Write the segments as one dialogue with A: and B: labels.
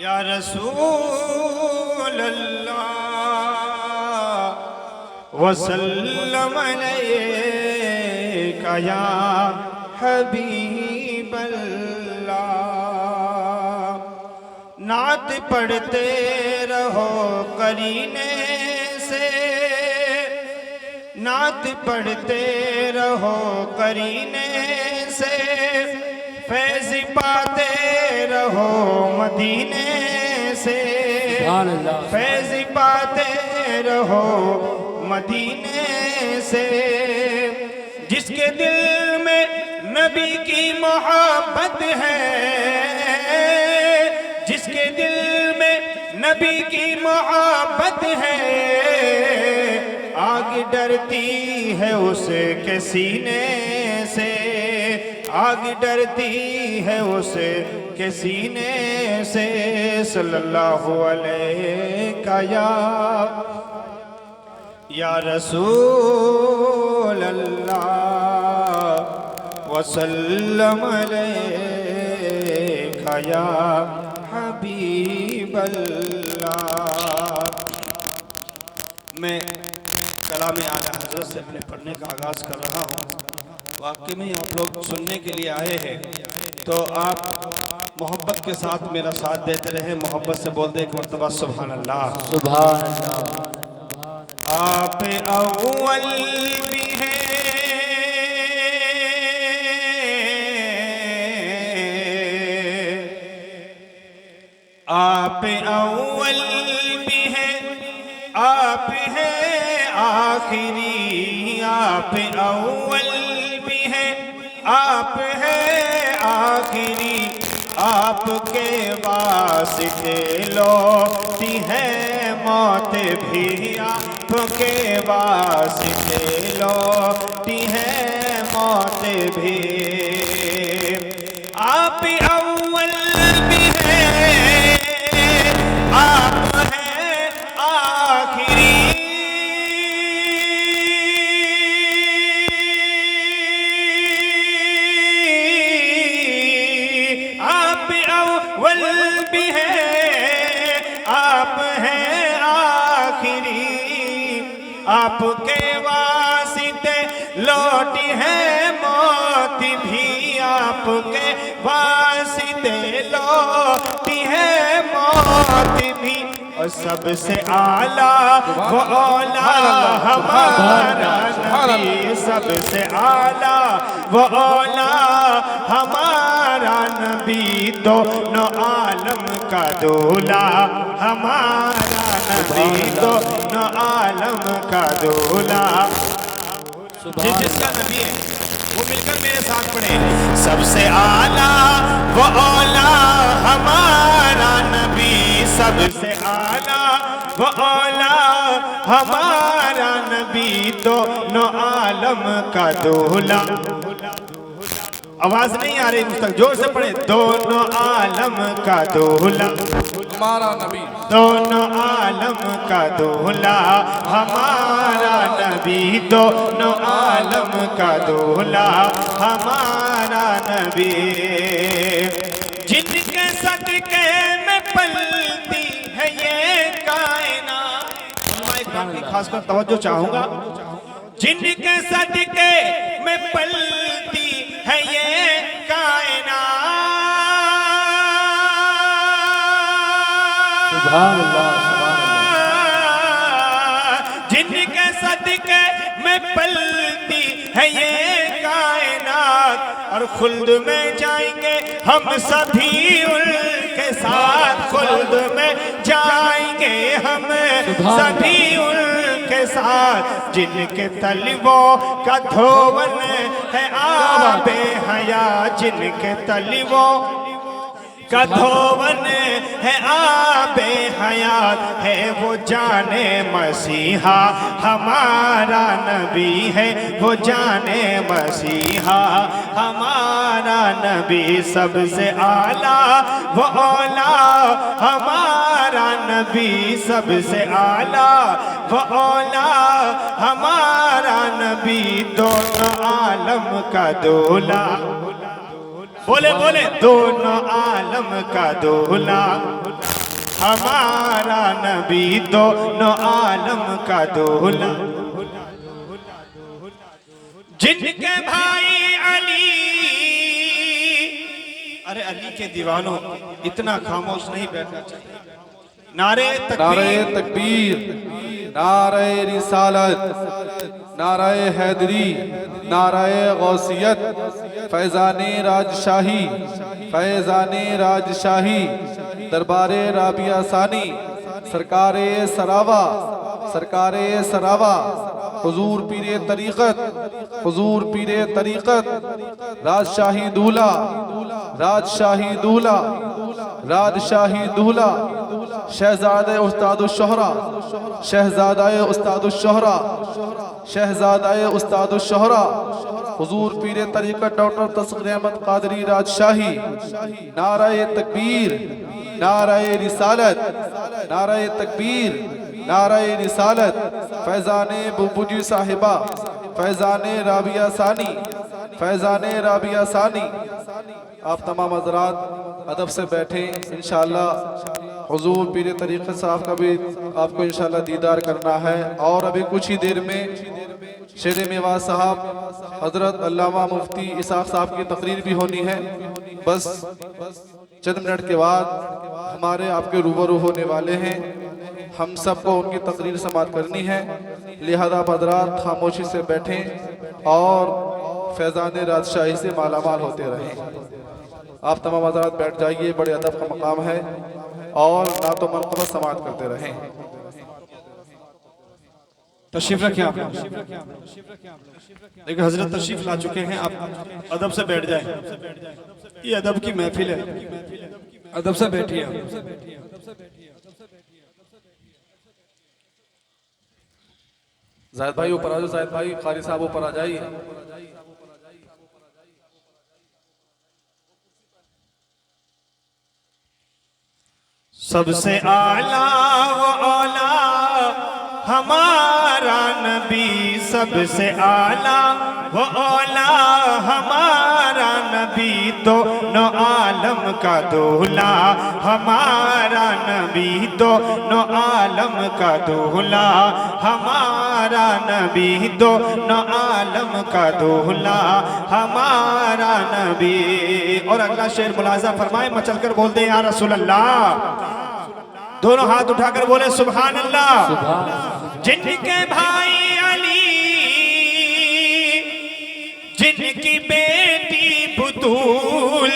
A: یا رسول اللہ وسلم علیکہ یا حبیب اللہ، نعت پڑھتے رہو قرینے سے، نعت پڑھتے رہو قرینے سے، فیض پاتے رہو مدینے سے، فیض پاتے رہو مدینے سے۔ جس کے دل میں نبی کی محبت ہے، جس کے دل میں نبی کی محبت ہے، آگ ڈرتی ہے اس کے سینے سے، آگ ڈرتی ہے اس کے سینے سے۔ صلی اللہ علیہ یا رسول اللہ وسلم علیکہ یا حبیب اللہ۔ میں کلام اعلیٰ حضرت سے اپنے پڑھنے کا آغاز کر رہا ہوں۔ واقعی میں آپ لوگ سننے کے لیے آئے ہیں تو آپ محبت کے ساتھ میرا ساتھ دیتے رہیں، محبت سے بول دیں ایک مرتبہ سبحان اللہ۔
B: سبحان اللہ۔
A: آپ اول بھی ہیں، آپ اول بھی ہیں، آپ ہیں آخری، آپ اول بھی ہیں، آپ ہیں آخری، آپ کے واسطے لوٹی ہے موت بھی، آپ کے واسطے لوٹی ہے موت بھی۔ آپ اول بھی ہیں، آپ ہیں آخری، آپ اول بھی ہیں، آپ ہیں آخری، آپ کے واسطے لوٹی ہے موت بھی، آپ کے واسطے لوٹی ہے موت بھی۔ اور سب سے اعلیٰ وہ اولا ہمارا نبی، سب سے اعلیٰ وہ اولا ہمارا نبی، دونوں عالم کا دولا ہمارا نبی، دونوں عالم کا دولا۔ جس کا نبی ہے وہ مل کر میرے ساتھ پڑھیں۔ سب سے اعلیٰ وہ اولا ہمارا نبی، سب سے اعلیٰ وہ اولا ہمارا نبی، دونوں عالم کا دولا۔ آواز نہیں آ رہی، مستقل زور سے پڑھیں۔ دونوں عالم کا دولا
B: ہمارا نبی،
A: دونوں عالم کا دولا ہمارا نبی، دونوں عالم کا دولا ہمارا نبی۔ جن کے صدقے میں پلتی ہے یہ کائنات، میں ایک بات کی خاص کر توجہ چاہوں گا، جن کے صدقے میں پلتی ہے یہ کائنات،
B: سبحان اللہ، سبحان
A: اللہ، جن کے صدقے میں پلتی ہے یہ کائنات، اور خلد میں جائیں گے ہم سبھی ان کے ساتھ، خلد میں جائیں گے ہم سبھی ان کے ساتھ، جن کے طلبوں کا دھون ہے آب حیات، جن کے طلبوں کا دھون ہے آب حیات، ہے وہ جان مسیحا ہمارا نبی، ہے وہ جان مسیحا ہمارا نبی، سب سے اعلیٰ وہ اولا ہمارا نبی، سب سے اعلیٰ وہ اولا ہمارا نبی، دونوں عالم کا دولا۔ بولے بولے دونوں عالم کا دولہ ہمارا نبی، دونوں عالم کا دولہ، جن کے بھائی علی، ارے علی کے دیوانوں اتنا خاموش نہیں بیٹھنا چاہیے. نعرہ
B: نعرہ
A: تکبیر،
B: تکبیر، نعرہ رسالت، نعرہ حیدری، نعرہ غوثیت، فیضان راجشاہی، فیضان راجشاہی، دربار رابعہ ثانی، سرکار سراوا، سرکار سراوا، حضور پیر طریقت، حضور پیر طریقت، راجشاہی دولہ، راجشاہی دولہ، راجشاہی دولہ، شہزادہ استاد الشہرہ، شہزادہ استاد الشہرہ، شہزادہ استاد الشہرہ، حضور پیر طریقت ڈاکٹر تصغیر احمد قادری راجشاہی. نعرہ تکبیر، نعرہ رسالت، نعرہ تکبیر، نعرہ رسالت، فیضان بوبو صاحبہ، فیضان رابعہ ثانی، فیضان رابعہ ثانی. آپ تمام حضرات ادب سے بیٹھیں. انشاءاللہ حضور پیر طریقت صاحب کا بھی آپ کو انشاءاللہ دیدار کرنا ہے. اور ابھی کچھ ہی دیر میں شیر میوات صاحب حضرت علامہ مفتی اسحاق صاحب کی تقریر بھی ہونی ہے. بس چند منٹ کے بعد ہمارے آپ کے روبرو ہونے والے ہیں. ہم سب کو ان کی تقریر سماعت کرنی ہے، لہذا حضرات خاموشی سے بیٹھیں اور فیضان راجشاہی سے مالا مال ہوتے رہیں. آپ تمام حضرات بیٹھ جائیے، بڑے ادب کا مقام ہے، اور نعت و مرتبہ سماعت کرتے رہیں.
A: تشریف رکھیں آپ. لیکن حضرت تشریف لا چکے ہیں، آپ ادب سے بیٹھ جائیں. یہ ادب کی محفل ہے، ادب سے بیٹھیے.
B: زاہد بھائی اوپر آ جاؤ، زاہد بھائی قاری صاحب اوپر آ جائیے.
A: سب سے اعلیٰ و اولیٰ ہمارا نبی، سب سے اعلیٰ و اولیٰ ہمارا نبی، دونوں عالم کا دولہ ہمارا نبی، دونوں عالم کا دولہ ہمارا نبی، دونوں عالم کا دولہ ہمارا نبی. اور اگلا شعر ملاحظہ فرمائے، مچل کر بول دیں یا رسول اللہ. دونوں ہاتھ اٹھا کر بولے سبحان اللہ. جن کے بھائی علی، جن کی بیٹی بطول،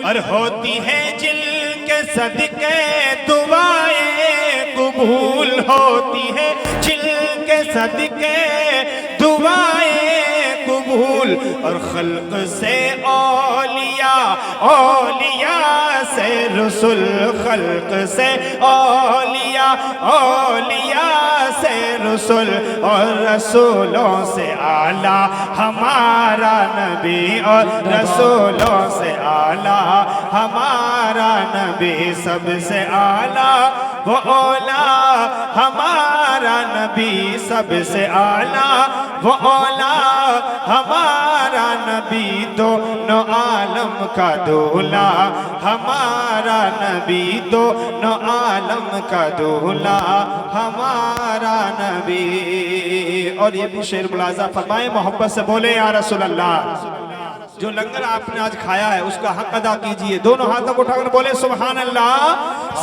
A: اور ہوتی ہے جن کے صدقے دعائیں قبول، ہوتی ہے جن کے صدقے دعائیں قبول. اور خلق سے اولیاء، اولیاء سے رسول، خلق سے اولیاء، اولیاء سے رسول، اور رسولوں سے اعلیٰ ہمارا نبی، اور رسولوں سے اعلیٰ ہمارا نبی. سب سے اعلیٰ وہ اولیٰ ہمارا نبی، سب سے اعلیٰ وہ اولیٰ ہمارا نبی، دونوں عالم کا دولہ ہمارا نبی، دونوں عالم کا دولہ ہمارا نبی. اور یہ بھی شعر ملاحظہ فرمائے، محبت سے بولے یا رسول اللہ. جو لنگر آپ نے آج کھایا ہے اس کا حق ادا کیجئے. دونوں ہاتھوں کو اٹھا کر بولے سبحان اللہ.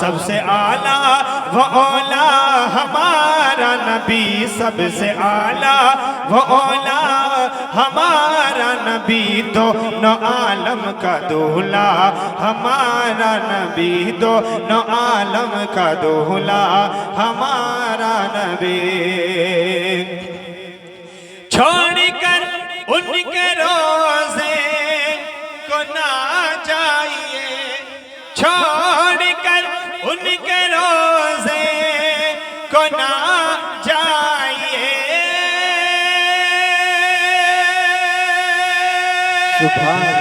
A: سب سے اعلیٰ و اولیٰ ہمارا نبی، سب سے اعلیٰ و اولیٰ ہمارا نبی، دونوں عالم کا دولہ ہمارا نبی، دونوں عالم کا دولہ ہمارا نبی. چھوڑ کر ان کے روزے کو نہ جائیے، چھوڑ کر ان کے روزے کو نہ جائیے.
B: سبحان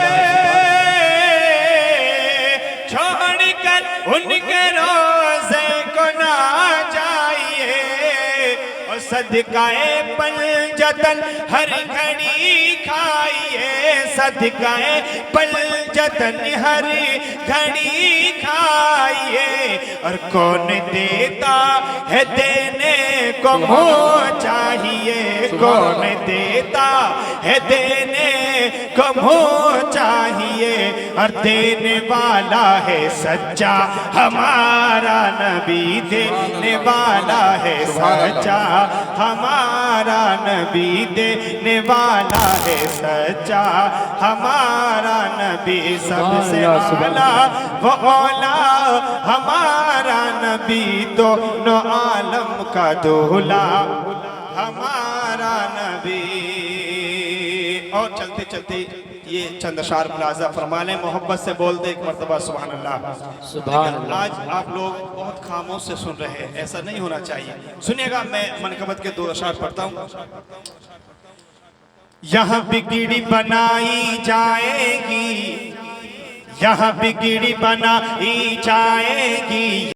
A: چھوڑ کر ان کے روزے کو نہ جائیے، اور صدقائے پنجتن ہر گھڑی کھائیے، صدقائے پنجتن ہر گھڑی کھائیے، اور کون دیتا ہے دینے کو منہ چاہیے، کون دیتا ہے دینے کو منہ چاہیے، اور دینے والا ہے سچا ہمارا نبی، دینے والا ہے سچا ہمارا نبی، دینے والا ہے سچا ہمارا نبی، سب سے اعلیٰ و اولا ہمارا نبی، دونوں عالم کا دولا ہمارا نبی۔ اور چلتے چلتے یہ چند اشعار ملاحظہ فرما لیں، محبت سے بول دے ایک مرتبہ سبحان اللہ۔
C: سبحان اللہ۔
A: آج آپ لوگ بہت خاموش سے سن رہے ہیں، ایسا نہیں ہونا چاہیے۔ سنیے گا، میں منقبت کے 2 اشعار پڑھتا ہوں۔ یہاں بگڑی بنائی جائے گی، یہاں بگڑی بنائی جائے گی،